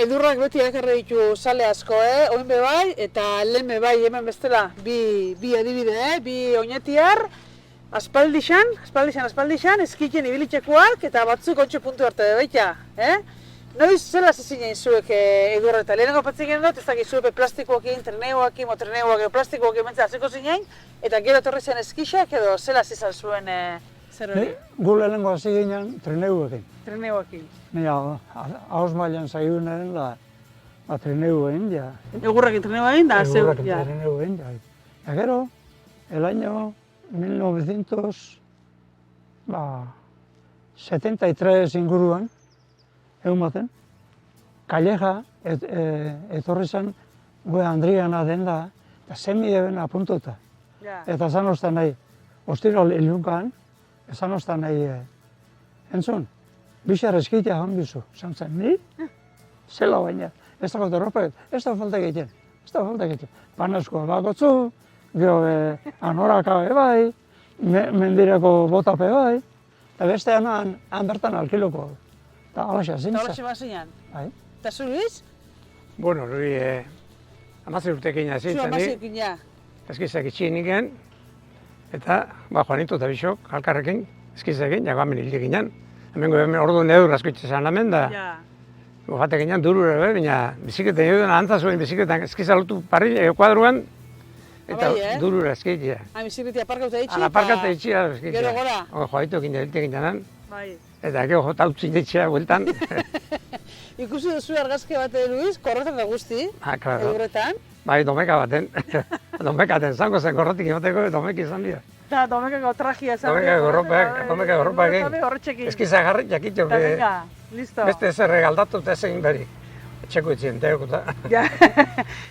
Edurrak beti ekarri ditu sale asko, oin be bai, eta lehen be bai hemen bestela bi adibide, bi oinetiar, aspaldixan, eskiten ibilitxekuak, eta batzuk ontsu puntu arte baita, Noiz zela zizinen zuek edurra eta lehenengo patzen genuen dut, ez dakit zuek plastikoakin, treneoakin, motreneoak, plastikoakin mentza hasiko zinen, eta gero etorri zen eskixak edo zela zizan zuen zer hori? Gu lehenengo hasi ginen treneuekin. Treneoakin. Nire haus mailan zaigunaren da treneuen, ja. Egurrekin treneoakin da, zeu, Egurrekin ja. treneuen, ja. Eta gero, el año 1973 inguruan, egun baten, Calleja etorri zen gue Andriana den da, eta semi eben apuntuta. Eta esan ostan nahi, ostiral ilunkan, esan ostan nahi, entzun, bixar eskitea joan bizu. Esan zen, ni? Zela baina, ez dago derropaget, ez da falta egiten, Panazkoa bakotzu, gero anoraka bai, mendireko botape bai, eta bestean han bertan alkiloko. Eta alaxa zintza. Eta alaxa bazinan? Bai. Eta zu, Luis? Bueno, Luis, 10 urtekin zintzen. Zu 10 urtekin, ja. Eskizak itxien nigen, eta Juanito eta Bixok, alkarrekin, eskizakin, jago hemen hilde ginen. Hemen ordu nedur asko itxesan hemen da. Ja. Gofate ginen durure, baina bizikleten egiten ahantza zuen bizikletan eskizalutu parri kuadruan, eta durure eskitzea. Bizikletia aparkauta itxi, aparkauta itxi, gero gora. Juanito ekin hilde ginen. Bai. Eta gero jota utzin ditxea bueltan. Ikusi duzu argazki bat, Luis, korretan da guzti, edurretan. Bai, domeka baten. Domekaten, zango zen korretik imateko domeki izan dira. Eta domekako trajia zan. Domeka gorropak egin. Eskizak jarri jakitxo. Eta venga, listo. Beste zerre galdatu eta ez egin beri. Etxeko itzien, teokuta.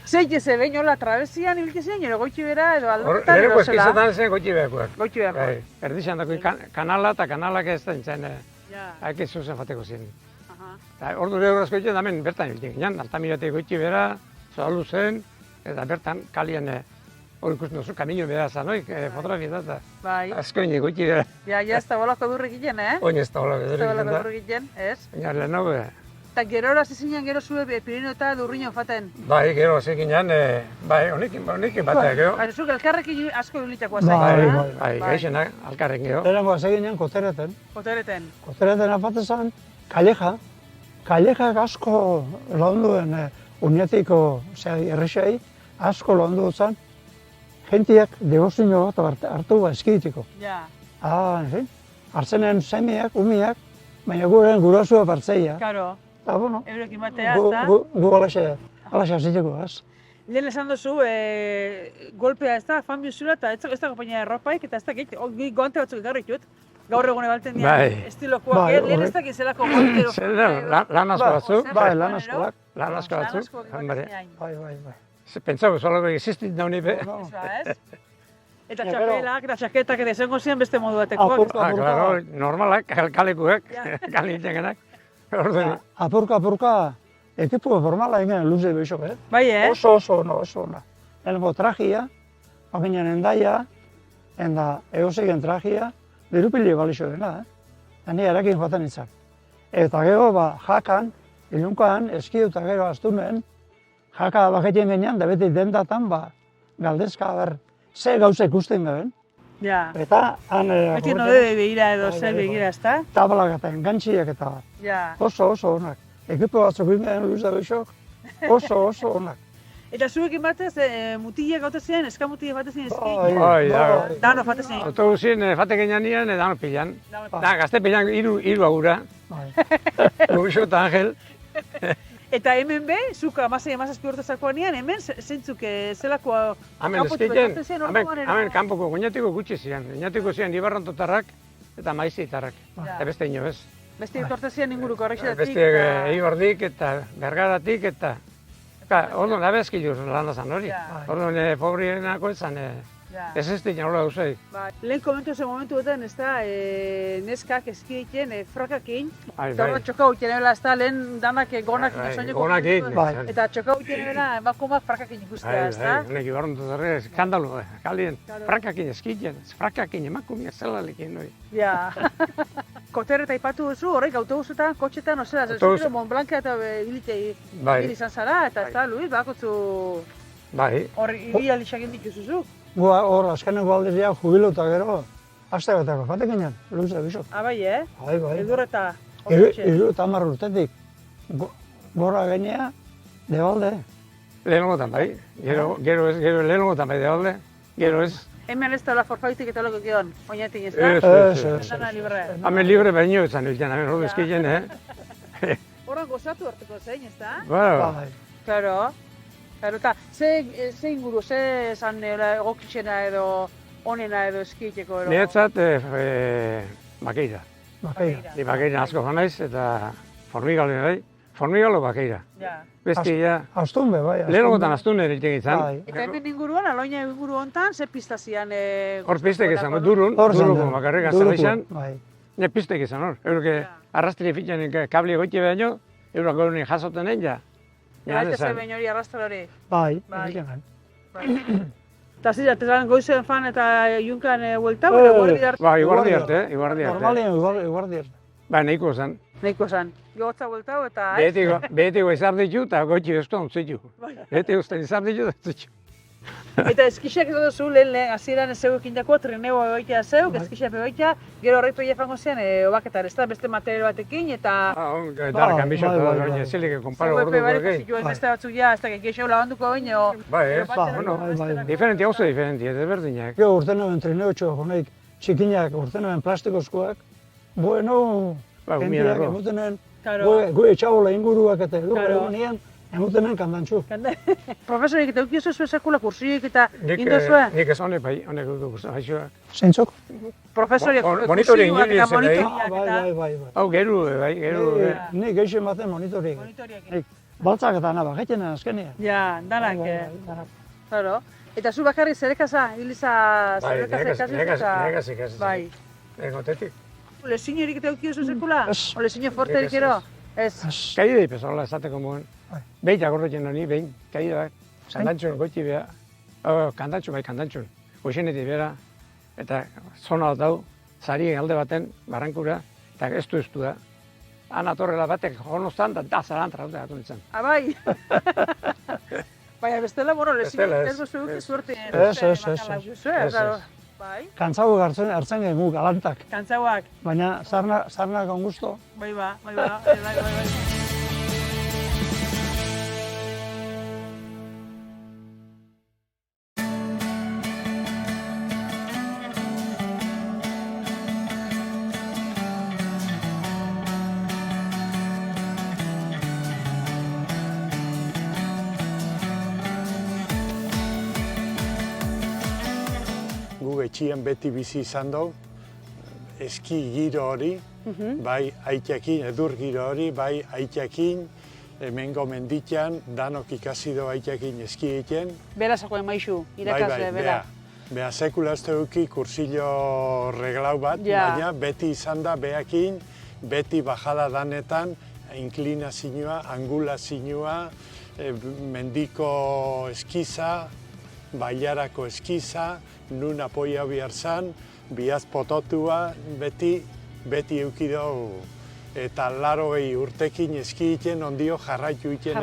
Zeite ze behin hola trabesian ibiltzen ziren, nire goitxi bera edo aldaketan edo zela? Nereko eskizatan zen goitxi berakoak. Goitxi berakoak. Erdizan dako kanala eta kanalak ez da nintzen. Haik ez zuzen fateko ziren. Ordu lehurrazko egiten da hemen bertan ibiltzen ginen. Altamiratik goitxi bera, zoalu zen, eta bertan kalien hori ikusten duzu, kamino bera zan, fotografia eta asko nire goitxi bera. Ja, ez da bolako durrik egiten, Oin ez da bolako durrik egiten, ez? Baina lehenago, eta gero hasi zinen gero zue Pirineo eta Durriño faten? Bai, gero hasi ginen, bai, honekin batea gero. Zuk elkarrekin asko ibilitakoa zain, Bai, gaixenak, alkarrekin gero. Lehenengo hasi ginen kotereten. Kotereten? Kotereten apatzen zen, Calleja. Callejak asko lahunduen uniatiko errexai, asko laundu zen, jentiak degozio bat hartu eskitiko. Ja. En fin, hartzenen semiak, umiak, baina guren gurasua partzeia. Karo. Eta, bueno, eurekin batea, ez da? Gu alaxe hasiteko, ez. Lehen esan duzu, golpea ez da, fan bizula, eta ez da kompainia erropaik, eta ez da goante batzuk ekarri ditut. Gaur egune balten dira, estilokoak, lehen ez da gizelako goantero. Lan asko batzuk. Bai, lan askoak. Lan asko batzuk. Bai. Pentsau, zolako existit dauni be. Ez? Eta txapelak, eta txaketak, eta izango ziren beste modu batekoak. Claro, normalak, kalekuak, kale itengenak. Apurka, ekipu formala egin luze behizok, Bai, oso ona. Lehenengo trajia, baginen endaia, enda egozegen trajia, dirupili balixo dena, Eta ni erakin joaten nintzen. Eta gero, jakan, ilunkan, eskio eta gero astunen, jaka baketien genian, da beti dendatan, galdezka, ze gauza ikusten garen. Ja. Eta han... Beti node begira edo zer begira, ezta? Tablak eta engantxiak eta oso onak. Ekipo batzuk ginen Luis da Beixok, oso onak. Eta zuekin batez, mutilek gaute ziren, eskamutilek batez ziren eski? Bai, Dano fate ziren. Autobusien fate genian nian, dano pilan. Da, gazte pilan hiru agura. Beixok eta Angel. Eta hemen be, zuk amasei urtezakoa nian, hemen zeintzuk zelako kanpotik gaute ziren orduan? Hemen kanpoko guinatiko gutxi ziren. Guinatiko ziren Ibarrontotarrak eta Maizitarrak. Eta beste ino ez. Beste etorte ziren inguruko horrexetatik? Beste Eibardik eta Bergaratik eta... Orduan, abezkiluz lan da zan hori. Orduan, pobrienako ezan, ez ez dira nola gauzei. Lehen komentu zen momentuetan, ez da, neskak eski egiten, frakakin, eta horret txokau egiten ebela, ez da, lehen danak gonak soineko. Gonak egiten. Eta txokau egiten ebela, emakumak frakakin ikustea, ez da? Honek ibarrontu zarre, eskandalu, kalien, frakakin eski egiten, frakakin emakumia zelalekin hori. Ja. Koter eta ipatu duzu, horrek autobusetan, kotxetan, ozera, zuzero Mont Blanca eta egin izan zara, eta ez da, Luis, bakotzu horri ibialixak egin dituzuzu. Hor, azkeneko alderia jubilota gero, aste betako jatekinan, luze bizok. Bai, Bai. Edurreta, Hiru eta 10 urtetik, gora genea, debalde. Lehenengotan bai, gero lehenengotan bai debalde, gero ez. Hemen ez da forfaitik eta loko gion, oinatik ez da? Ez. Dana libre. Hemen libre baino izan hilten, hemen hori eskien, Horran gozatu hartuko zein, ez da? Bai. Claro, eta ze inguru, ze esan egokitxena edo onena edo eskiteko edo? Niretzat bakeira. Bakeira. Ni bakeira asko janaiz eta formigalo bai, formigalo bakeira. Beste ja, Astun be, bai. lehenengotan astun ere egiten izan. Eta hemen inguruan, aloina inguru hontan, ze pista zian? Hor pistek izan, durun bakarrik azala izan. Ne pistek izan hor, euroke arrastri fitxen kabli goitxe baino, eurak goruni jasoten egin ja. Baita ze behin hori arrastra hori? Bai. Eta zira, tezan goizen fan eta junkan huelta, guardi arte? Ba, iguardi arte. Normalien iguardi arte. Ba, nahiko zen. Nahiko zen. Gotza hueltau eta... Behetiko izar ditu eta goitxe ustu ontzitu. Behetiko usten izar ditu eta ontzitu. Eta eskixak ez duzu lehen hasieran zeu ekindako trineo egoitea zeu, eskixak egoitea, gero horreitu efango zian obaketan, ez da beste material batekin eta... Darkan bisot, zilik konparo gordu gorgei. Beste batzuk ja, ez da geixo labanduko bain, o... Diferenti, oso diferenti, ez berdinak. Gero urten noen trineo txo honeik txikinak, urten noen plastikozkoak, bueno, gentiak emutenen, gue etxabola inguruak eta edurra emutenen kandantxu. Profesorik eta ukiozu zuen sekula kursioik eta indozue? Nik ez honek bai, honek kursioak. Zeintzok? Profesorik Monitoring kursioak eta ingeniez, monitoriak Bai. Hau geru, bai, geru. Nik geixen baten monitoriak. Baltzak eta naba, gaiten azkenean. Ja, danak. Claro. Eta zu bakarrik zerekasa, Iliza nekaz ikasi. Bai. Egotetik. Leziñorik eta ukiozu sekula? O leziño forterik ero? Ez. Kaide ipezola esateko moen. Beita gorrotzen honi, behin, kaide bat. Kandantxun goiti beha. Kandantxun. Goixenetik bera. Eta zona dau, zarien alde baten, barrankura, eta ez du da. Han atorrela batek jonoztan, da zarantra dute gatu nintzen. Bai. Baina bestela, bueno, leziño ez duzu duki suerte. Ez. Kantzau hartzen gengu galantak. Kantzauak. Baina zarnak ongusto. Bai. Etxien beti bizi izan dugu, eski giro hori, bai aitakin, edur giro hori, bai aitakin, hemengo menditian, danok ikasi du aitakin eski egiten. Bera zakoen maizu, irakasle, bera. Beha sekula ez duki kursillo reglau bat, baina beti izan da behakin, beti bajada danetan, inklinazioa, angulazioa, mendiko eskiza, bailarako eskiza, nun apoia behar zan, bihaz pototua, beti eukidau. Eta 80 urtekin eski egiten, ondio jarraitu egiten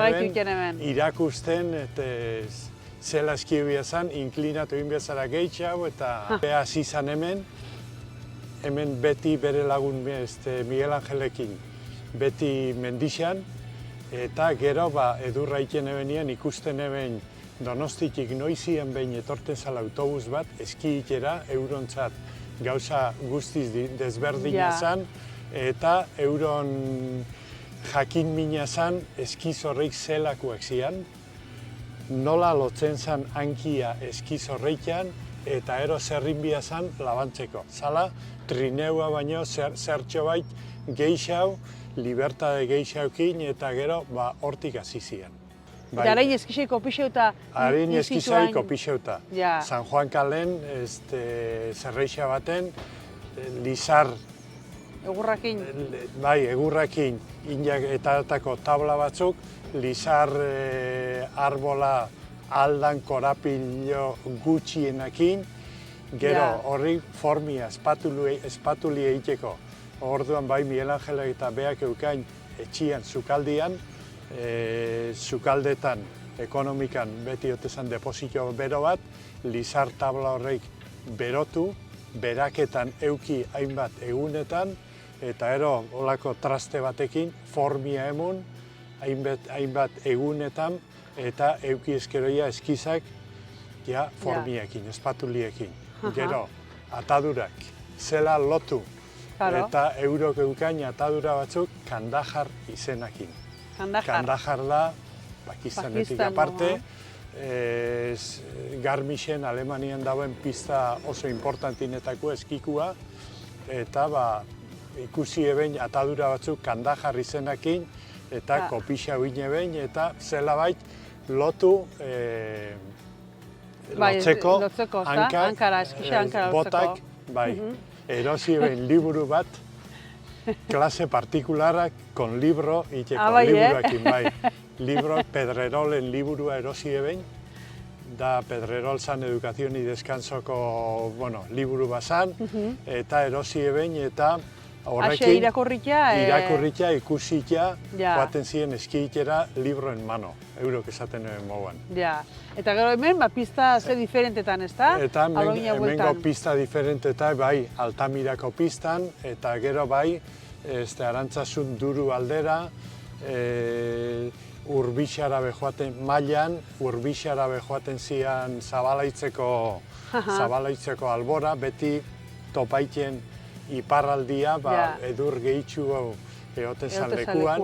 hemen, irakusten, eta zela eski behar zan, inklinatu egin behar zara gehiago, eta behaz izan hemen beti bere lagun Miguel Angelekin, beti mendixan, eta gero edurra egiten ebenien ikusten eben Donostitik noizien behin etorten zala autobus bat, eski ikera, eurontzat gauza guztiz desberdina zan, eta euron jakin mina zan eskizorreik zelakoak zian, nola lotzen zan hankia eskizorreikan, eta ero zerrinbia zan labantzeko. Zala, trineua baino zertxo bait geixau, libertade geixaukin, eta gero hortik hasi zian. Eta harein eskiseiko pixeuta? Harein eskiseiko pixeuta. San Juan kalen, zerreixa baten, lizar... Egurrakin? Bai, egurrakin, etatako tabla batzuk, lizar arbola aldan korapilo gutxienakin, gero horri formia espatuli egiteko orduan bai Miguel Angel eta beak eukain etxian, sukaldian, sukaldetan, ekonomikan beti otezan deposito bero bat, lizar tabla horreik berotu, beraketan euki hainbat egunetan, eta ero olako traste batekin formia emun, hainbat egunetan, eta euki eskeroia eskizak ja formiekin, espatuliekin. Gero, atadurak, zela lotu, eta eurok eukain atadura batzuk Kandahar izenakin. Kandahar da, Pakistanetik aparte, Garmischen Alemanian dauen pista oso importantinetako eskikua, eta ikusi ebein atadura batzuk Kandahar izenakin, eta kopixa huine behin, eta zela bait lotu lotzeko, botak, erosi ebein liburu bat, klase partikularrak kon libro iteko, liburuakin, libro Pedrerolen liburua erosi ebein, da Pedrerol zan Educación y Descansoko, liburu bazan, eta erosi ebein, eta horrekin irakurritia, ikusitia, joaten ziren eskitera libro en mano, eurok esaten moguan. Ja, eta gero hemen, pista ze diferentetan, ez da? Eta hemengo pista diferentetan, bai, Altamirako pistan, eta gero bai, Arantzasun Duru aldera, Urbixara bejoaten mailan, Urbixara bejoaten zian Zabalaitzeko albora, beti topaiten iparraldia, edur gehitxu egoten zan lekuan,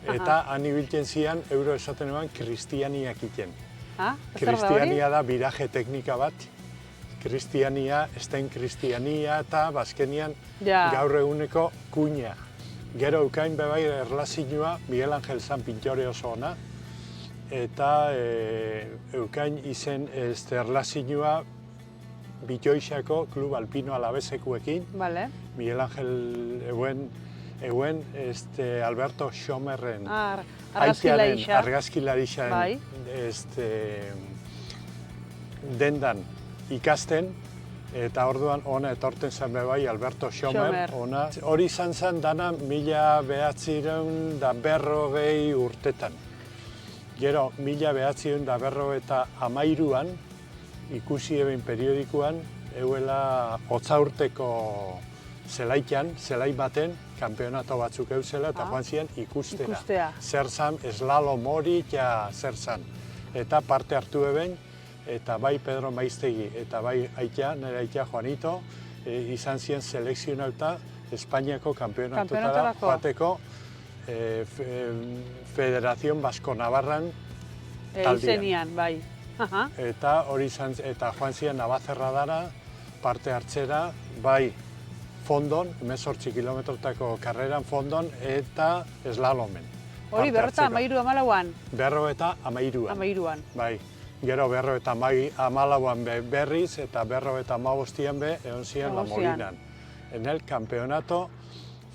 eta han ibiltzen zian, euro esaten eban, kristianiak iten. Kristiania da biraje teknika bat, kristiania, esten kristiania eta bazkenian gaur eguneko kuina. Gero eukain bebai erlazioa Miguel Angel zan pintore oso ona, eta eukain izen erlazioa Bitoixako Klub Alpino Alabesekuekin. Miguel Angel euen Alberto Schomerren argazkilarixan dendan ikasten, eta orduan ona etorten zen bebai Alberto Schomer. Hori izan zen dana 1940 urtetan. Gero 1953an ikusi ebein periodikoan, euela hotzaurteko zelai baten, kanpeonato batzuk eusela, eta joan ziren ikustera. Zer zan, slalom hori, zer zan. Eta parte hartu ebein, eta bai Pedro Maiztegi, eta bai nire aitea Juanito, izan ziren selekzionauta Espainiako kanpeonatotara joateko Federación Basko-Navarran taldean. Eta hori izan, eta joan ziren Navazerradara parte hartzera, bai fondon, 18 kilometrotako karreran fondon, eta slalomen. Hori berrota 13-14an? Berrota 13an. Bai. Gero 13-14an berriz, eta 13-15an egon ziren La Molinan. En el campeonato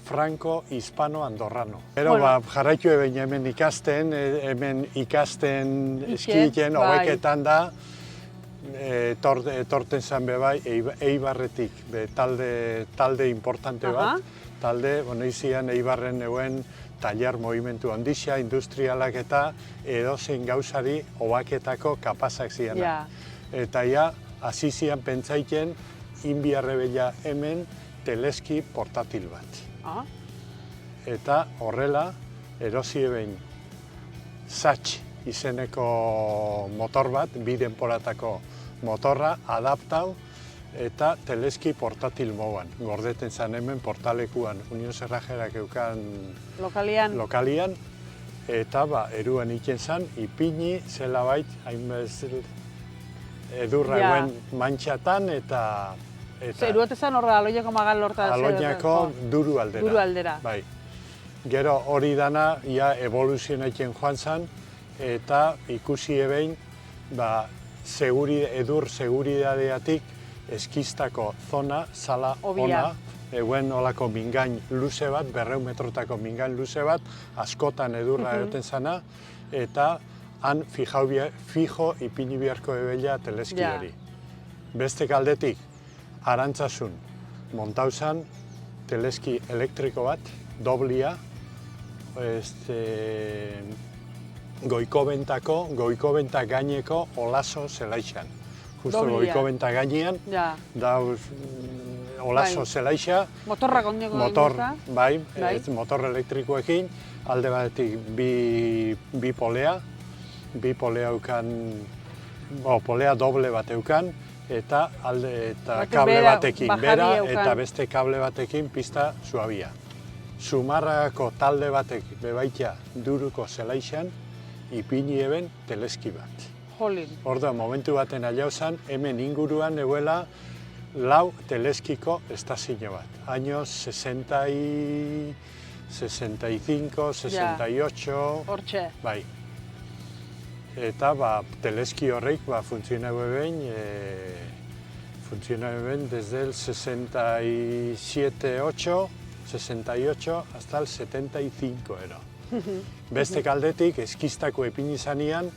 franco-hispano-andorrano. Gero jarraitu ebein hemen ikasten eskiten, hobeketan da, etorten zen bebai Eibarretik, talde importante bat, talde, izian Eibarren euen taller movimentu ondixia, industrialak eta edozein gauzari hobaketako kapazak ziana. Eta hasi zian pentsaiken, inbiarrebela hemen teleski portatil bat. Eta horrela, erosi ebein Satch izeneko motor bat, bi denporatako motorra, adaptau, eta teleski portatil moguan. Gordeten zan hemen portalekuan Unión Cerrajerak eukan lokalian, eta eruan iken zan, ipini, zela bait, hainbez edurra eguen mantxatan, eta... Eruate zan horra, Aloñako magal lorta? Aloñako Duru aldera. Duru aldera. Bai. Gero hori dana, evoluzionatzen joan zan, eta ikusi ebein, edur seguridadeatik eskistako zona, zala ona, eguen olako mingain luze bat, 200 metrotako mingain luze bat, askotan edurra egoten zana, eta han fijo ipini beharko ebela teleski hori. Beste aldetik, Arantzasun montau zan teleski elektriko bat, doblia, goiko-benta gaineko olaso zelaixan. Justo goiko-benta gainean, dauz olaso zelaixa. Motorrak ondiko motor, bai, motor elektrikoekin, alde batetik bi polea eukan, polea doble bat eukan, eta kable batekin bera, eta beste kable batekin pista suabia. Zumarragako talde batek bebaitia duruko zelaixan, ipini eben teleski bat. Orduan, momentu baten alauzan, hemen inguruan eguela 4 teleskiko estazio bat. Años 60 65, 68... Hortxe. Bai. Eta teleski horrek funtzionau eben desde el 67-8, 68 hasta el 75 ero. Beste aldetik eskistako epini zanean,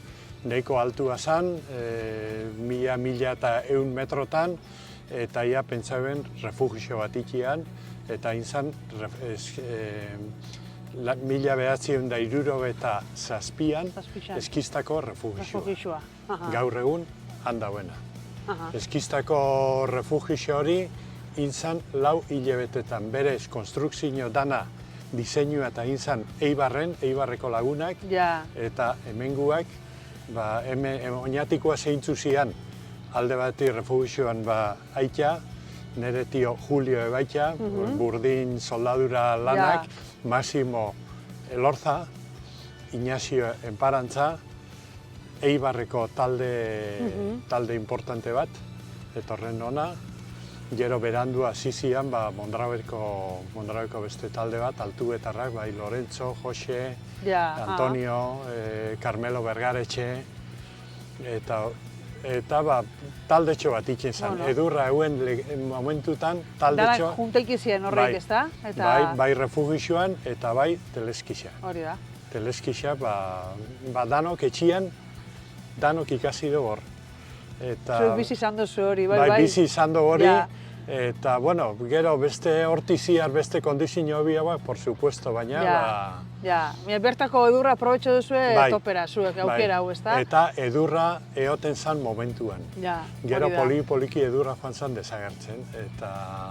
nahiko altua zan, 1000-1100 metrotan, eta ia pentsaben refugio bat ikian, eta inzan 1967an eskistako refugioa. Gaur egun handauena. Eskistako refugio hori inzan 4 hilabetetan berez konstrukzio dana diseinua eta inzan Eibarreko lagunak, eta hemenguak oinatikoa zeintzu zian alde bati refugioan aitea, nire tio Julio ebaita, burdin soldadura lanak, Massimo Elorza, Ignacio Enparantza, Eibarreko talde importante bat, etorren ona. Gero berandua zizian Mondragoko beste talde bat, altuetarrak, bai Lorenzo, Jose, Antonio, Carmelo Bergaretxe, eta taldetxo bat ikin zen. Edurra euen momentutan taldetxo... Danak junteiki ziren horreik, ez da? Bai refugioan eta bai teleskixa. Hori da. Teleskixa, danok etxian, danok ikasi dugu hor. Zuek bizi izan duzu hori, bai? Bai, bizi izan dugu hori. Eta, bueno, gero beste hortiziar, beste kondizio biagoak, por supuesto, baina... Bertako edurra aprobetxo duzu topera, zuek aukera hau, ez da? Eta edurra eoten zan momentuan. Gero poliki edurra joan zan desagertzen.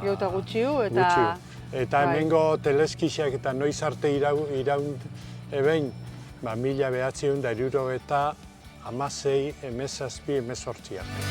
Gauta gutxiu, eta... Eta hemengo teleskixak eta noiz arte iraun ebein, 1960 eta 16, 17, 18 arte.